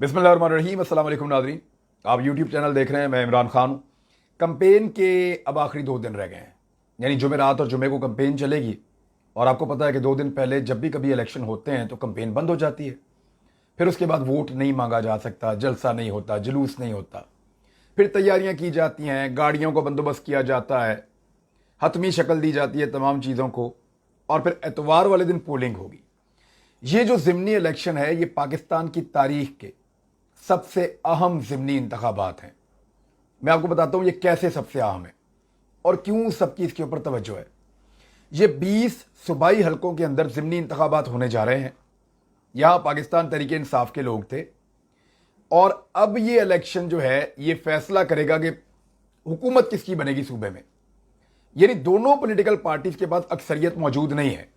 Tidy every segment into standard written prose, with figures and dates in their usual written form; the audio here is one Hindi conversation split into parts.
बिस्मिल्लाहिर्रहमानिर्रहीम। अस्सलाम वालेकुम नाज़रीन, आप यूट्यूब चैनल देख रहे हैं। मैं इमरान खान हूँ। कंपेन के अब आखिरी 2 दिन रह गए हैं, यानी जुमेरात और जुमे को कंपेन चलेगी। और आपको पता है कि 2 दिन पहले जब भी कभी इलेक्शन होते हैं तो कंपेन बंद हो जाती है। फिर उसके बाद वोट नहीं मांगा जा सकता, जलसा नहीं होता, जुलूस नहीं होता। फिर तैयारियां की जाती हैं, गाड़ियों को बंदोबस्त किया जाता है, हतमी शक्ल दी जाती है तमाम चीज़ों को, और फिर एतवार वाले दिन पोलिंग होगी। ये जो ज़िमनी इलेक्शन है, ये पाकिस्तान की तारीख के सबसे अहम ज़िमनी इंतखाबात हैं। मैं आपको बताता हूं ये कैसे सबसे अहम है और क्यों सबकी इसके ऊपर तवज्जो है। ये 20 सूबाई हलकों के अंदर ज़िमनी इंतखाबात होने जा रहे हैं। यहां पाकिस्तान तहरीक इंसाफ के लोग थे, और अब ये इलेक्शन जो है ये फैसला करेगा कि हुकूमत किसकी बनेगी सूबे में। यानी दोनों पॉलिटिकल पार्टीज के पास अक्सरियत मौजूद नहीं है।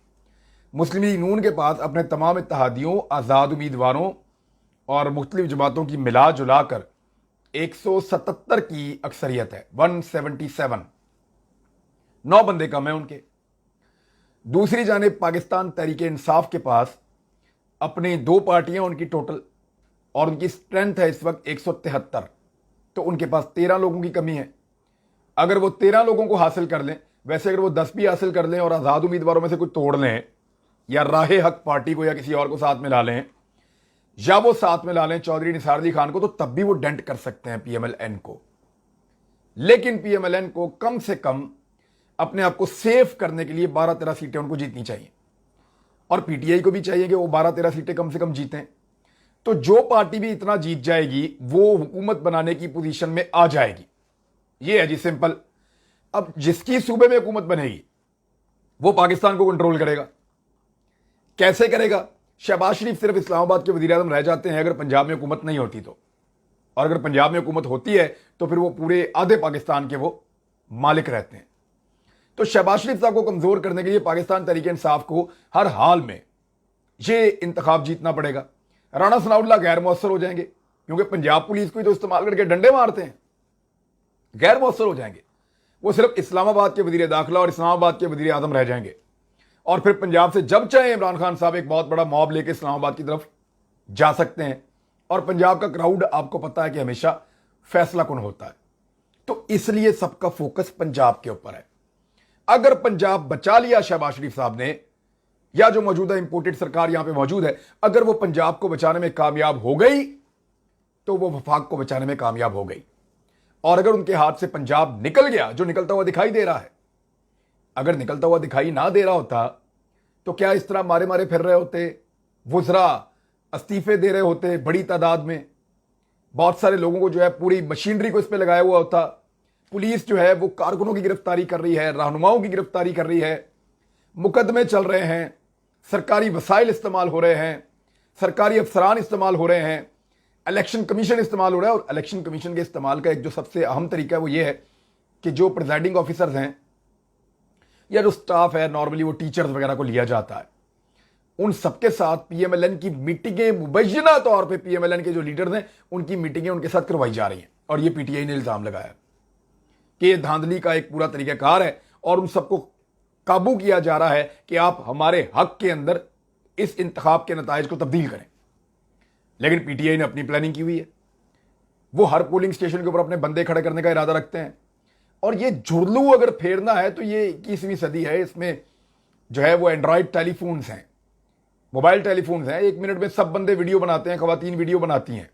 मुस्लिम लीग नून के पास अपने तमाम इत्तेहादियों, आज़ाद उम्मीदवारों और मुख्तलिफ जमातों की मिला जुला कर 177 की अक्सरियत है। 177, 9 बंदे कम है उनके। दूसरी जानिब पाकिस्तान तहरीक इंसाफ के पास अपनी 2 पार्टियां उनकी टोटल, और उनकी स्ट्रेंथ है इस वक्त 173। तो उनके पास 13 लोगों की कमी है। अगर वो 13 लोगों को हासिल कर लें, वैसे अगर वो 10 भी हासिल कर लें और आज़ाद उम्मीदवारों में से कुछ तोड़ लें, या राहे हक पार्टी को या किसी और को साथ में ला लें, या वो साथ में ला लें चौधरी निसार अली खान को, तो तब भी वो डेंट कर सकते हैं पीएमएलएन को। लेकिन पीएमएलएन को कम से कम अपने आप को सेफ करने के लिए 12-13 सीटें उनको जीतनी चाहिए, और पीटीआई को भी चाहिए कि वो 12-13 सीटें कम से कम जीतें। तो जो पार्टी भी इतना जीत जाएगी वो हुकूमत बनाने की पोजीशन में आ जाएगी। ये है जी सिंपल। अब जिसकी सूबे में हुकूमत बनेगी वो पाकिस्तान को कंट्रोल करेगा। कैसे करेगा? शहबाज शरीफ सिर्फ इस्लामाबाद के वजीर आज़म रह जाते हैं अगर पंजाब में हुकूमत नहीं होती तो, और अगर पंजाब में हुकूमत होती है तो फिर वो पूरे आधे पाकिस्तान के वो मालिक रहते हैं। तो शहबाज शरीफ साहब को कमजोर करने के लिए पाकिस्तान तहरीक इंसाफ को हर हाल में ये इंतखाब जीतना पड़ेगा। राणा सनाउल्लाह गैर मौसर हो जाएंगे, क्योंकि पंजाब पुलिस को ही तो इस्तेमाल करके डंडे मारते हैं। गैर मौसर हो जाएंगे, वो सिर्फ इस्लामाबाद के वजीर दाखिला और इस्लामाबाद के वजीर आजम रह जाएंगे। और फिर पंजाब से जब चाहे इमरान खान साहब एक बहुत बड़ा मॉब लेके इस्लामाबाद की तरफ जा सकते हैं, और पंजाब का क्राउड आपको पता है कि हमेशा फैसला कुन होता है। तो इसलिए सबका फोकस पंजाब के ऊपर है। अगर पंजाब बचा लिया शहबाज शरीफ साहब ने, या जो मौजूदा इंपोर्टेड सरकार यहां पे मौजूद है, अगर वो पंजाब को बचाने में कामयाब हो गई तो वो वफाक को बचाने में कामयाब हो गई। और अगर उनके हाथ से पंजाब निकल गया, जो निकलता हुआ दिखाई दे रहा है, अगर निकलता हुआ दिखाई ना दे रहा होता तो क्या इस तरह मारे मारे फिर रहे होते, वुज़रा इस्तीफे दे रहे होते बड़ी तादाद में, बहुत सारे लोगों को जो है पूरी मशीनरी को इस पर लगाया हुआ होता। पुलिस जो है वो कारकुनों की गिरफ्तारी कर रही है, रहनुमाओं की गिरफ्तारी कर रही है, मुकदमे चल रहे हैं, सरकारी वसाइल इस्तेमाल हो रहे हैं, सरकारी अफसरान इस्तेमाल हो रहे हैं, इलेक्शन कमीशन इस्तेमाल हो रहा है। और इलेक्शन कमीशन के इस्तेमाल का एक जो सबसे अहम तरीका है वो ये है कि जो प्रिजाइडिंग ऑफिसर्स हैं या जो स्टाफ है, नॉर्मली वो टीचर्स वगैरह को लिया जाता है, उन सबके साथ पीएमएलएन की मीटिंगें मुबैयना तौर पे पीएमएलएन के जो लीडर्स हैं उनकी मीटिंगें उनके साथ करवाई जा रही हैं। और ये पीटीआई ने इल्जाम लगाया कि ये धांधली का एक पूरा तरीकाकार है, और उन सबको काबू किया जा रहा है कि आप हमारे हक के अंदर इस इंतखाब के नताइज को तब्दील करें। लेकिन पीटीआई ने अपनी प्लानिंग की हुई है। वो हर पोलिंग स्टेशन के ऊपर अपने बंदे खड़े करने का इरादा रखते हैं, और ये झुरलू अगर फेरना है तो ये 21वीं सदी है। इसमें जो है वो एंड्रॉयड टेलीफोन्स हैं, मोबाइल टेलीफोन्स हैं। 1 मिनट में सब बंदे वीडियो बनाते हैं, खवातीन वीडियो बनाती हैं।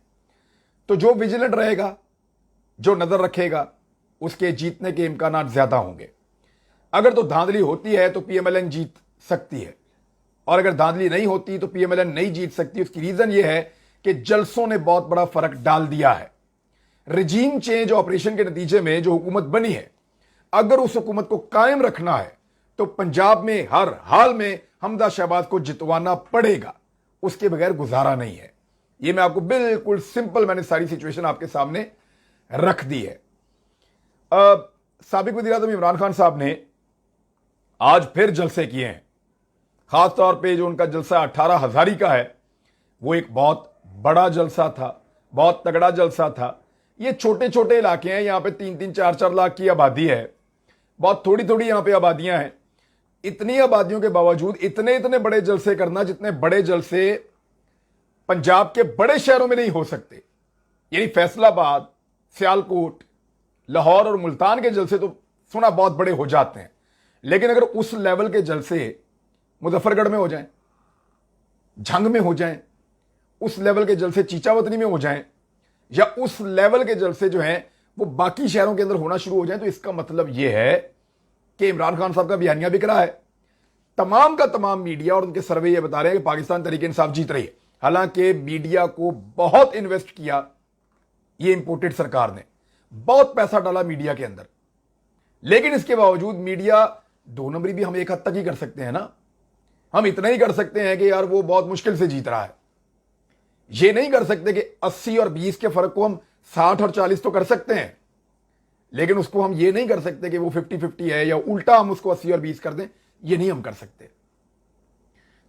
तो जो विजिलेंट रहेगा, जो नजर रखेगा, उसके जीतने के इम्कानात ज्यादा होंगे। अगर तो धांधली होती है तो पीएमएलएन जीत सकती है, और अगर धांधली नहीं होती तो पीएमएलएन नहीं जीत सकती। उसकी रीजन यह है कि जलसों ने बहुत बड़ा फर्क डाल दिया है। रजीम चेंज ऑपरेशन के नतीजे में जो हुकूमत बनी है, अगर उस हुकूमत को कायम रखना है तो पंजाब में हर हाल में हमजा शहबाज को जितवाना पड़ेगा, उसके बगैर गुजारा नहीं है। यह मैं आपको बिल्कुल सिंपल, मैंने सारी सिचुएशन आपके सामने रख दी है। साबिक वज़ीर आज़म इमरान खान साहब ने आज फिर जलसे किए हैं। खास तौर पे जो उनका जलसा 18 हज़ारी का है, वो एक बहुत बड़ा जलसा था, बहुत तगड़ा जलसा था। ये छोटे छोटे इलाके हैं, यहां पे 3-3, 4-4 लाख की आबादी है, बहुत थोड़ी थोड़ी यहां पे आबादियां हैं। इतनी आबादियों के बावजूद इतने इतने बड़े जलसे करना, जितने बड़े जलसे पंजाब के बड़े शहरों में नहीं हो सकते। यानी फैसलाबाद, सियालकोट, लाहौर और मुल्तान के जलसे तो सुना बहुत बड़े हो जाते हैं, लेकिन अगर उस लेवल के जलसे मुजफ्फरगढ़ में हो जाएं, झंग में हो जाएं, उस लेवल के जलसे चीचावतनी में हो जाएं, या उस लेवल के जलसे जो हैं वो बाकी शहरों के अंदर होना शुरू हो जाएं, तो इसका मतलब यह है कि इमरान खान साहब का बयानिया बिक रहा है। तमाम का तमाम मीडिया और उनके सर्वे ये बता रहे हैं कि पाकिस्तान तहरीक इंसाफ जीत रही है। हालांकि मीडिया को बहुत इन्वेस्ट किया ये इंपोर्टेड सरकार ने, बहुत पैसा डाला मीडिया के अंदर, लेकिन इसके बावजूद मीडिया दो नंबरी भी हम एक हद तक ही कर सकते हैं ना। हम इतना ही कर सकते हैं कि यार वो बहुत मुश्किल से जीत रहा है। ये नहीं कर सकते कि 80 और 20 के फर्क को हम 60 और 40 तो कर सकते हैं, लेकिन उसको हम ये नहीं कर सकते कि वो 50-50 है, या उल्टा हम उसको 80 और 20 कर दें। ये नहीं हम कर सकते,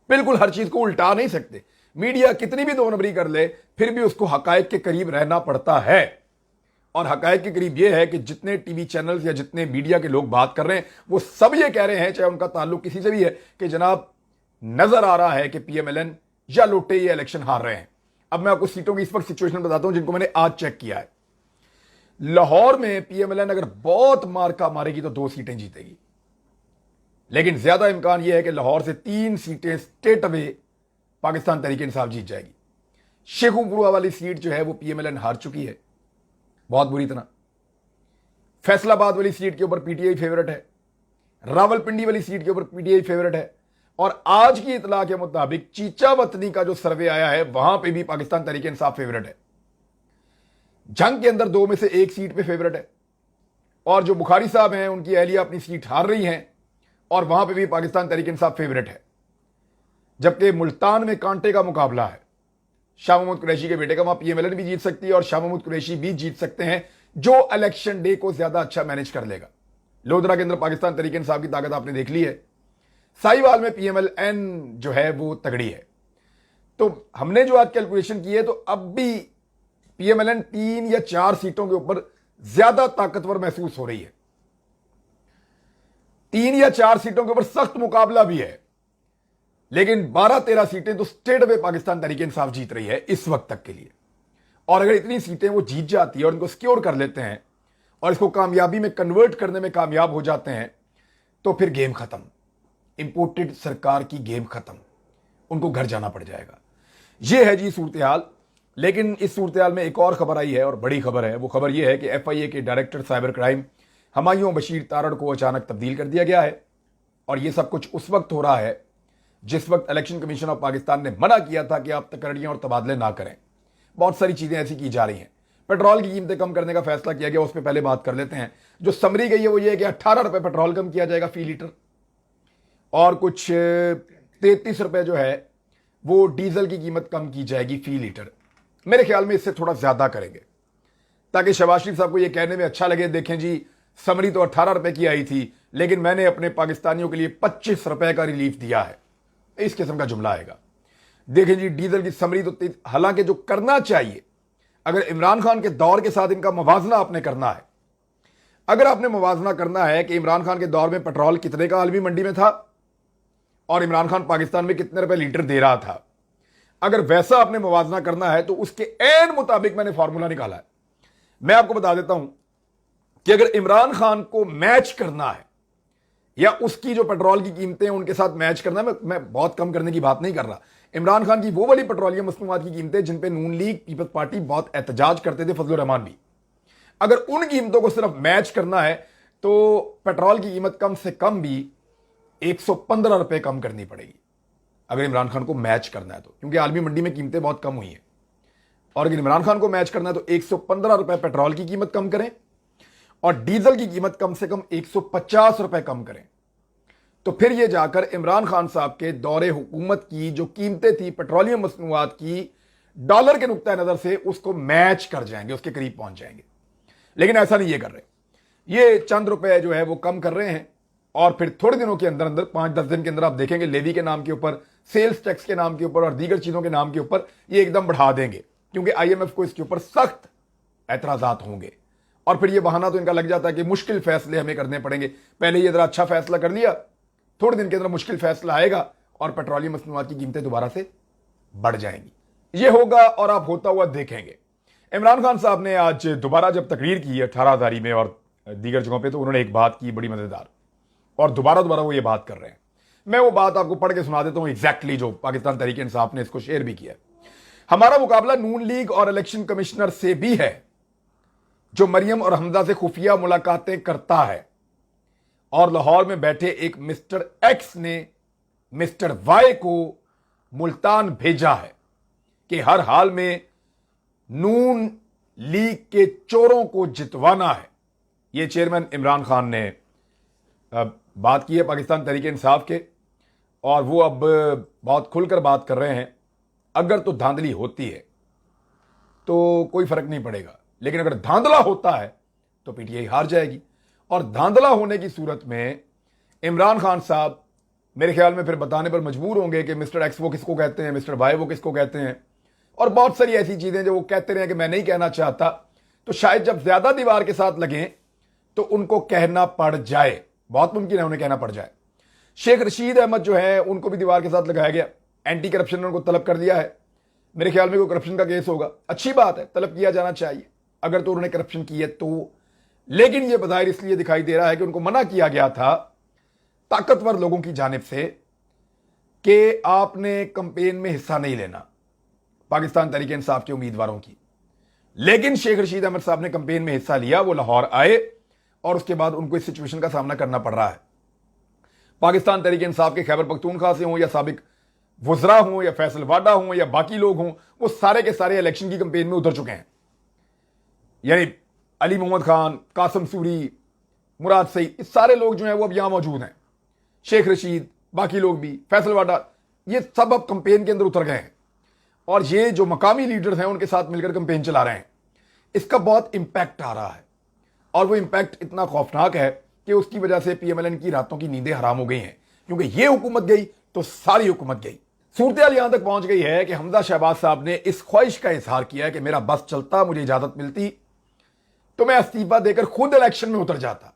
बिल्कुल हर चीज को उल्टा नहीं सकते। मीडिया कितनी भी दो नंबरी कर ले, फिर भी उसको हकायक के करीब रहना पड़ता है। और हकायक के करीब यह है कि जितने टीवी चैनल्स या जितने मीडिया के लोग बात कर रहे हैं, वो सब ये कह रहे हैं, चाहे उनका ताल्लुक किसी से भी है, कि जनाब नजर आ रहा है कि पीएमएलएन या लोटे ये इलेक्शन हार रहे हैं। अब मैं आपको सीटों की इस वक्त सिचुएशन बताता हूं जिनको मैंने आज चेक किया है। लाहौर में पीएमएलएन अगर बहुत मार्का मारेगी तो 2 सीटें जीतेगी, लेकिन ज्यादा इम्कान यह है कि लाहौर से 3 सीटें स्टेट अवे पाकिस्तान तहरीक इंसाफ जीत जाएगी। शेखुपुरा वाली सीट जो है वो पीएमएलएन हार चुकी है बहुत बुरी तरह। फैसलाबाद वाली सीट के ऊपर पीटीआई फेवरेट है, रावलपिंडी वाली सीट के ऊपर पीटीआई फेवरेट है, और आज की इतला के मुताबिक चीचावतनी का जो सर्वे आया है वहां पे भी पाकिस्तान तहरीक इंसाफ फेवरेट है। जंग के अंदर 2 में से 1 सीट पे फेवरेट है, और जो बुखारी साहब हैं उनकी अहलिया अपनी सीट हार रही हैं, और वहां पे भी पाकिस्तान तहरीक इंसाफ फेवरेट है। जबकि मुल्तान में कांटे का मुकाबला है, शाह महमूद कुरैशी के बेटे का, वहां पीएमएलएन भी जीत सकती है और शाह महमूद कुरैशी भी जीत सकते हैं, जो इलेक्शन डे को ज्यादा अच्छा मैनेज कर लेगा। लोधरा के अंदर पाकिस्तान तहरीक इंसाफ की ताकत आपने देख ली है, साहिवाल में पीएमएलएन जो है वो तगड़ी है। तो हमने जो आज कैलकुलेशन की है, तो अब भी पीएमएलएन 3 या 4 सीटों के ऊपर ज्यादा ताकतवर महसूस हो रही है। 3 या 4 सीटों के ऊपर सख्त मुकाबला भी है, लेकिन 12-13 सीटें तो स्टेट वे पाकिस्तान तहरीक इंसाफ जीत रही है इस वक्त तक के लिए। और अगर इतनी सीटें वो जीत जाती है और इनको सिक्योर कर लेते हैं और इसको कामयाबी में कन्वर्ट करने में कामयाब हो जाते हैं, तो फिर गेम खत्म, इंपोर्टेड सरकार की गेम खत्म, उनको घर जाना पड़ जाएगा। यह है जी सूरत हाल। लेकिन इस सूरत हाल में एक और खबर आई है, और बड़ी खबर है। वो खबर यह है कि एफआईए के director cyber crime Humayun Bashir Tarar को अचानक तब्दील कर दिया गया है। और यह सब कुछ उस वक्त हो रहा है जिस वक्त इलेक्शन कमीशन ऑफ पाकिस्तान ने मना किया था कि आप तकररियां और तबादले ना करें। बहुत सारी चीजें ऐसी की जा रही हैं। पेट्रोल की कीमतें कम करने का फैसला किया गया, उस पर पहले बात कर लेते हैं। जो समरी गई है वो ये है कि 18 रुपए पेट्रोल कम किया जाएगा फी लीटर, और कुछ 33 रुपए जो है वो डीजल की कीमत कम की जाएगी फी लीटर। मेरे ख्याल में इससे थोड़ा ज्यादा करेंगे, ताकि शहबाज शरीफ साहब को यह कहने में अच्छा लगे, देखें जी समरी तो 18 रुपए की आई थी, लेकिन मैंने अपने पाकिस्तानियों के लिए 25 रुपए का रिलीफ दिया है। इस किस्म का जुमला आएगा। देखें जी डीजल की समरी तो, हालांकि जो करना चाहिए, अगर इमरान खान के दौर के साथ इनका मुवाजना आपने करना है, अगर आपने मुवाजना करना है कि इमरान खान के दौर में पेट्रोल कितने का आलमी मंडी में था और इमरान खान पाकिस्तान में कितने रुपए लीटर दे रहा था, अगर वैसा आपने मुवाजना करना है तो उसके एन मुताबिक मैंने फॉर्मूला निकाला है। मैं आपको बता देता हूं कि अगर इमरान खान को मैच करना है, या उसकी जो पेट्रोल की कीमतें उनके साथ मैच करना है, मैं बहुत कम करने की बात नहीं कर रहा, इमरान खान की वो वाली पेट्रोलियम मसनूआत की कीमतें जिन पे नून लीग पीपल्स पार्टी बहुत एहतजाज करते थे, फजलुर रहमान भी, अगर उन कीमतों को सिर्फ मैच करना है तो पेट्रोल की कीमत कम से कम भी 115 रुपए कम करनी पड़ेगी, अगर इमरान खान को मैच करना है तो, क्योंकि आलमी मंडी में कीमतें बहुत कम हुई हैं। और अगर इमरान खान को मैच करना है तो 115 रुपए पेट्रोल की कीमत कम करें और डीजल की कीमत कम से कम 150 रुपए कम करें, तो फिर यह जाकर इमरान खान साहब के दौरे हुकूमत की जो कीमतें थी पेट्रोलियम मसनूआत की, डॉलर के नुक्ता नजर से उसको मैच कर जाएंगे, उसके करीब पहुंच जाएंगे। लेकिन ऐसा नहीं ये कर रहे, ये चंद रुपए जो है वो कम कर रहे हैं, और फिर थोड़े दिनों के अंदर अंदर 5-10 दिन के अंदर आप देखेंगे लेवी के नाम के ऊपर, सेल्स टैक्स के नाम के ऊपर और दीगर चीजों के नाम के ऊपर ये एकदम बढ़ा देंगे, क्योंकि आईएमएफ को इसके ऊपर सख्त एतराजात होंगे। और फिर ये बहाना तो इनका लग जाता है कि मुश्किल फैसले हमें करने पड़ेंगे। पहले ये जरा अच्छा फैसला कर लिया, थोड़े दिन के अंदर मुश्किल फैसला आएगा और पेट्रोलियम मसनूआत की कीमतें दोबारा से बढ़ जाएंगी। ये होगा और आप होता हुआ देखेंगे। इमरान खान साहब ने आज दोबारा जब तकरीर की 18 में और दीगर जगहों पे, तो उन्होंने एक बात की बड़ी मजेदार, और दोबारा वो ये बात कर रहे हैं। मैं वो बात आपको पढ़ के सुना देता हूं एग्जैक्टली, जो पाकिस्तान तहरीक इंसाफ ने इसको शेयर भी किया। हमारा मुकाबला नून लीग और इलेक्शन कमिश्नर से भी है, जो मरियम और हमजा से खुफिया मुलाकातें करता है, और लाहौर में बैठे एक मिस्टर एक्स ने मिस्टर वाई को मुल्तान भेजा है कि हर हाल में नून लीग के चोरों को जितवाना है। यह चेयरमैन इमरान खान ने बात की है पाकिस्तान तहरीक इंसाफ के, और वो अब बहुत खुलकर बात कर रहे हैं। अगर तो धांधली होती है तो कोई फर्क नहीं पड़ेगा, लेकिन अगर धांधला होता है तो पीटीआई हार जाएगी। और धांधला होने की सूरत में इमरान खान साहब मेरे ख्याल में फिर बताने पर मजबूर होंगे कि मिस्टर एक्स वो किसको कहते हैं, मिस्टर वाई वो किसको कहते हैं, और बहुत सारी ऐसी चीजें जो वो कहते रहे कि मैं नहीं कहना चाहता। तो शायद जब ज्यादा दीवार के साथ लगें तो उनको कहना पड़ जाए, बहुत मुमकिन है उन्हें कहना पड़ जाए। शेख रशीद अहमद जो है उनको भी दीवार के साथ लगाया गया, एंटी करप्शन ने उनको तलब कर दिया है। मेरे ख्याल में कोई करप्शन का केस होगा, अच्छी बात है, तलब किया जाना चाहिए अगर तो उन्होंने करप्शन की है तो। लेकिन यह बज़ाहिर इसलिए दिखाई दे रहा है कि उनको मना किया गया था ताकतवर लोगों की जानिब से कि आपने कंपेन में हिस्सा नहीं लेना पाकिस्तान तहरीक इंसाफ के उम्मीदवारों की। लेकिन शेख रशीद अहमद साहब ने कंपेन में हिस्सा लिया, वो लाहौर आए, और उसके बाद उनको इस सिचुएशन का सामना करना पड़ रहा है। पाकिस्तान तहरीक इंसाफ के खैबर पख्तूनख्वा से हों या साबिक वुज़रा हों या फैसल वाडा हों या बाकी लोग हों, वो सारे के सारे इलेक्शन की कंपेन में उतर चुके हैं। यानी अली मोहम्मद खान, कासिम सूरी, मुराद सईद, इस सारे लोग जो हैं वो अब यहां मौजूद हैं। शेख रशीद, बाकी लोग भी, फैसल वाडा, ये सब अब कंपेन के अंदर उतर गए हैं, और ये जो मकामी लीडर्स हैं उनके साथ मिलकर कंपेन चला रहे हैं। इसका बहुत इंपैक्ट आ रहा है, और वो इंपैक्ट इतना खौफनाक है कि उसकी वजह से पीएमएलएन की रातों की नींदें हराम हो गई हैं, क्योंकि ये हुकूमत गई तो सारी हुकूमत गई। सूरत यहां तक पहुंच गई है कि हमजा शहबाज साहब ने इस ख्वाहिश का इजहार किया है कि मेरा बस चलता, मुझे इजाजत मिलती तो मैं इस्तीफा देकर खुद इलेक्शन में उतर जाता।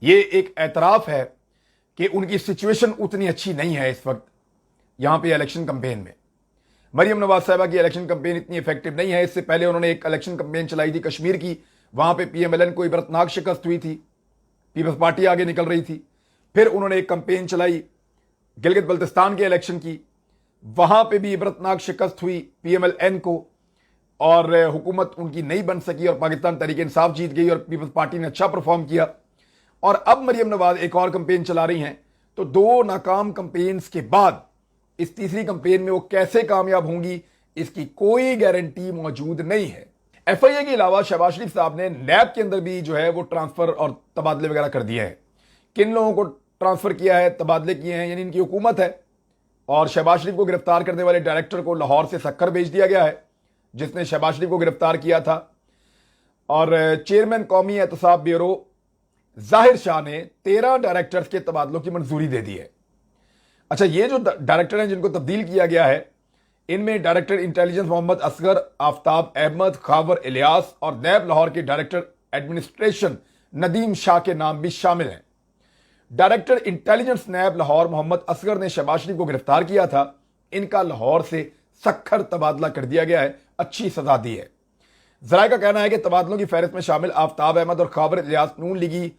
ये एक एतराफ है कि उनकी सिचुएशन उतनी अच्छी नहीं है इस वक्त यहां पे इलेक्शन कंपेन में। मरियम नवाज साहिबा की इलेक्शन कंपेन इतनी इफेक्टिव नहीं है। इससे पहले उन्होंने एक इलेक्शन कंपेन चलाई थी कश्मीर की, वहां पे पीएमएलएन को इबरतनाक शिकस्त हुई थी, पीपल्स पार्टी आगे निकल रही थी। फिर उन्होंने एक कंपेन चलाई गिलगित बल्तिस्तान के इलेक्शन की, वहां पे भी इबरतनाक शिकस्त हुई पीएमएलएन को, और हुकूमत उनकी नहीं बन सकी और पाकिस्तान तहरीक इंसाफ जीत गई और पीपल्स पार्टी ने अच्छा परफॉर्म किया। और अब मरियम नवाज एक और कंपेन चला रही हैं। तो दो नाकाम कंपेन्स के बाद इस तीसरी कंपेन में वो कैसे कामयाब होंगी, इसकी कोई गारंटी मौजूद नहीं है। एफआईए के अलावा शहबाज शरीफ साहब ने नैब के अंदर भी जो है वो ट्रांसफर और तबादले वगैरह कर दिए हैं। किन लोगों को ट्रांसफर किया है, तबादले किए हैं, यानी इनकी हुकूमत है। और शहबाज शरीफ को गिरफ्तार करने वाले डायरेक्टर को लाहौर से सक्कर भेज दिया गया है, जिसने शहबाज शरीफ को गिरफ्तार किया था। और चेयरमैन कौमी एहतसाब ब्यूरो जाहिर शाह ने 13 डायरेक्टर्स के तबादलों की मंजूरी दे दी है। अच्छा, ये जो डायरेक्टर हैं जिनको तब्दील किया गया है, इनमें डायरेक्टर इंटेलिजेंस मोहम्मद असगर, आफ्ताब अहमद, खावर इलियास और नैब लाहौर के डायरेक्टर एडमिनिस्ट्रेशन नदीम शाह के नाम भी शामिल हैं। डायरेक्टर इंटेलिजेंस नैब लाहौर मोहम्मद असगर ने शहबाज शरीफ को गिरफ्तार किया था, इनका लाहौर से सक्खर तबादला कर दिया गया है, अच्छी सजा दी है। जराये का कहना है कि तबादलों की फहरिस्त में शामिल आफ्ताब अहमद और खावर इलियास नून लीगी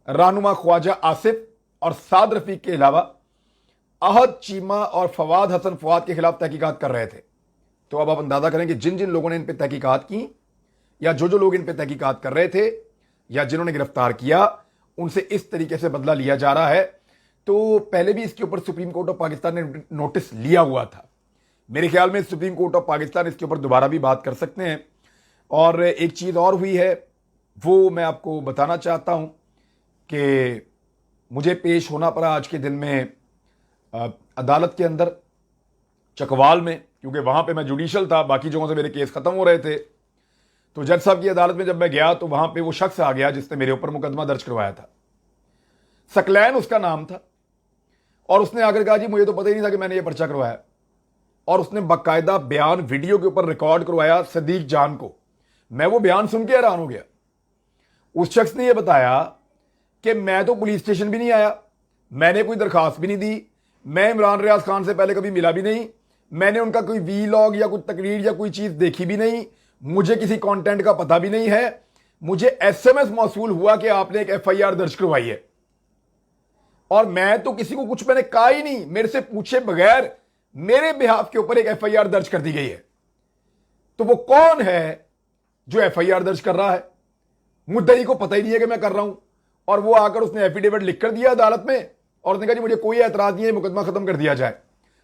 रहनुमा ख्वाजा आसिफ और साद रफीक के अलावा अहद चीमा और फवाद हसन फवाद के खिलाफ तहकीकात कर रहे थे। तो अब आप अंदाजा करें कि जिन जिन लोगों ने इन पर तहकीकात की, या जो जो लोग इन पर तहकीकात कर रहे थे, या जिन्होंने गिरफ्तार किया, उनसे इस तरीके से बदला लिया जा रहा है। तो पहले भी इसके ऊपर सुप्रीम कोर्ट ऑफ पाकिस्तान ने नोटिस लिया हुआ था। मेरे ख्याल में सुप्रीम कोर्ट ऑफ पाकिस्तान इसके ऊपर दोबारा भी बात कर सकते हैं। और एक चीज और हुई है, वो मैं आपको बताना चाहता हूं कि मुझे पेश होना पड़ा आज के दिन में अदालत के अंदर चकवाल में, क्योंकि वहां पे मैं जुडिशल था, बाकी जगहों से मेरे केस खत्म हो रहे थे। तो जज साहब की अदालत में जब मैं गया तो वहां पे वो शख्स आ गया जिसने मेरे ऊपर मुकदमा दर्ज करवाया था, सकलैन उसका नाम था। और उसने आकर कहा, जी मुझे तो पता ही नहीं था कि मैंने ये पर्चा करवाया। और उसने बाकायदा बयान वीडियो के ऊपर रिकॉर्ड करवाया सदीक जान को। मैं वो बयान सुन के हैरान हो गया। उस शख्स ने यह बताया कि मैं तो पुलिस स्टेशन भी नहीं आया, मैंने कोई दरखास्त भी नहीं दी, मैं इमरान रियाज खान से पहले कभी मिला भी नहीं, मैंने उनका कोई वीलॉग या कोई तकरीर या कोई चीज देखी भी नहीं, मुझे किसी कंटेंट का पता भी नहीं है। मुझे एसएमएस मौसूल हुआ कि आपने एक एफआईआर दर्ज करवाई है, और मैं तो किसी को कुछ मैंने कहा ही नहीं, मेरे से पूछे बगैर मेरे बिहाफ के ऊपर एक एफआईआर दर्ज कर दी गई है। तो वो कौन है जो एफआईआर दर्ज कर रहा है? मुद्दई को पता ही नहीं है कि मैं कर रहा हूं, और वो आकर उसने एफिडेविट लिख कर दिया अदालत में और उसने कहा जी मुझे कोई एतराज नहीं है, मुकदमा खत्म कर दिया जाए।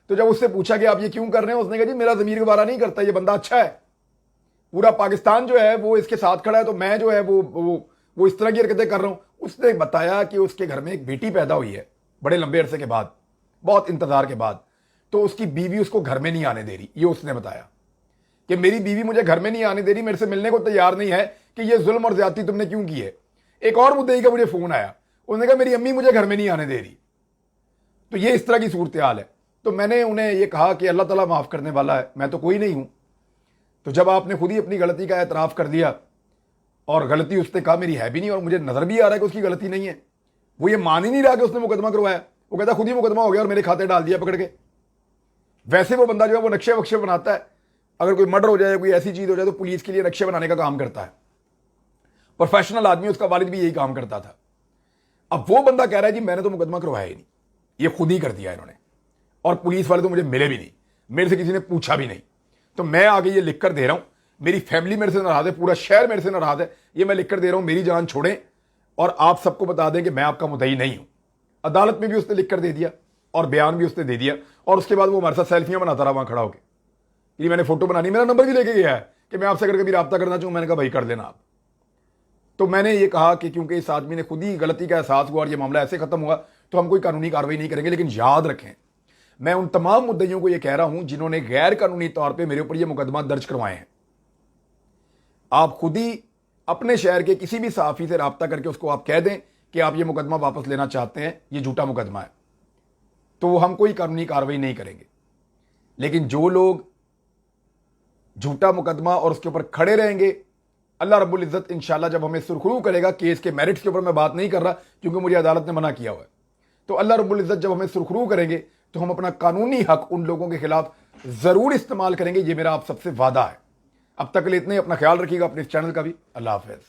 तो जब उससे पूछा कि आप ये क्यों कर रहे हैं, उसने कहा जी मेरा ज़मीर गवारा नहीं करता, ये बंदा अच्छा है, पूरा पाकिस्तान जो है वो इसके साथ खड़ा है, तो मैं जो है वो इस तरह की हरकतें कर रहा हूं। उसने बताया कि उसके घर में एक बेटी पैदा हुई है बड़े लंबे अरसे के बाद, बहुत इंतजार के बाद, तो उसकी बीवी उसको घर में नहीं आने दे रही। ये उसने बताया कि मेरी बीवी मुझे घर में नहीं आने दे रही, मेरे से मिलने को तैयार नहीं है, कि ये जुल्म और ज्यादती तुमने क्यों की है। एक और मुद्दई का मुझे फोन आया, उसने कहा मेरी अम्मी मुझे घर में नहीं आने दे रही। तो ये इस तरह की सूरत हाल है। तो मैंने उन्हें ये कहा कि अल्लाह ताला माफ करने वाला है, मैं तो कोई नहीं हूं। तो जब आपने खुद ही अपनी गलती का एतराफ कर दिया, और गलती उसने कहा मेरी है भी नहीं, और मुझे नजर भी आ रहा है कि उसकी गलती नहीं है, वो ये मान ही नहीं रहा कि उसने मुकदमा करवाया। वो कहता खुद ही मुकदमा हो गया और मेरे खाते डाल दिया पकड़ के। वैसे वो बंदा जो है वो नक्शे वक्शे बनाता है, अगर कोई मर्डर हो जाए, कोई ऐसी चीज हो जाए, तो पुलिस के लिए नक्शे बनाने का काम करता है। प्रोफेशनल आदमी, उसका वालिद भी यही काम करता था। अब वो बंदा कह रहा है जी मैंने तो मुकदमा करवाया ही नहीं, ये खुद ही कर दिया इन्होंने, और पुलिस वाले तो मुझे मिले भी नहीं, मेरे से किसी ने पूछा भी नहीं। तो मैं आगे ये लिख कर दे रहा हूं, मेरी फैमिली मेरे से नाराज है, पूरा शहर मेरे से नाराज है, ये मैं लिख कर दे रहा हूं, मेरी जान छोड़ें और आप सबको बता दें कि मैं आपका मुद्दई नहीं हूं। अदालत में भी उसने लिख कर दे दिया और बयान भी उसने दे दिया, और उसके बाद वो हमारे साथ सेल्फियां बनाता रहा वहां खड़ा होकर, ये मैंने फोटो बनानी, मेरा नंबर भी लेके गया है कि मैं आपसे अगर कभी रब्ता करना चाहूं, मैंने कहा भाई कर देना आप। तो मैंने ये कहा कि क्योंकि इस आदमी ने खुद ही गलती का एहसास हुआ और ये मामला ऐसे खत्म हुआ, तो हम कोई कानूनी कार्रवाई नहीं करेंगे। लेकिन याद रखें, मैं उन तमाम मुद्दइयों को यह कह रहा हूं जिन्होंने गैर कानूनी तौर पर मेरे ऊपर यह मुकदमा दर्ज करवाए हैं। आप खुद ही अपने शहर के किसी भी सहाफी से रब्ता करके उसको आप कह दें कि आप ये मुकदमा वापस लेना चाहते हैं, ये झूठा मुकदमा है, तो हम कोई कानूनी कार्रवाई नहीं करेंगे। लेकिन जो लोग झूठा मुकदमा और उसके ऊपर खड़े रहेंगे, अल्लाह रब्बुल इज्जत इंशाल्लाह जब हमें सुरखरू करेगा, केस के मेरिट्स के ऊपर मैं बात नहीं कर रहा क्योंकि मुझे अदालत ने मना किया हुआ है, तो अल्लाह रब्बुल इज्जत जब हमें सुरखरू करेंगे तो हम अपना कानूनी हक उन लोगों के खिलाफ जरूर इस्तेमाल करेंगे। ये मेरा आप सबसे वादा है। अब तक के लिए इतने, अपना ख्याल रखिएगा, अपने इस चैनल का भी। अल्लाह हाफिज।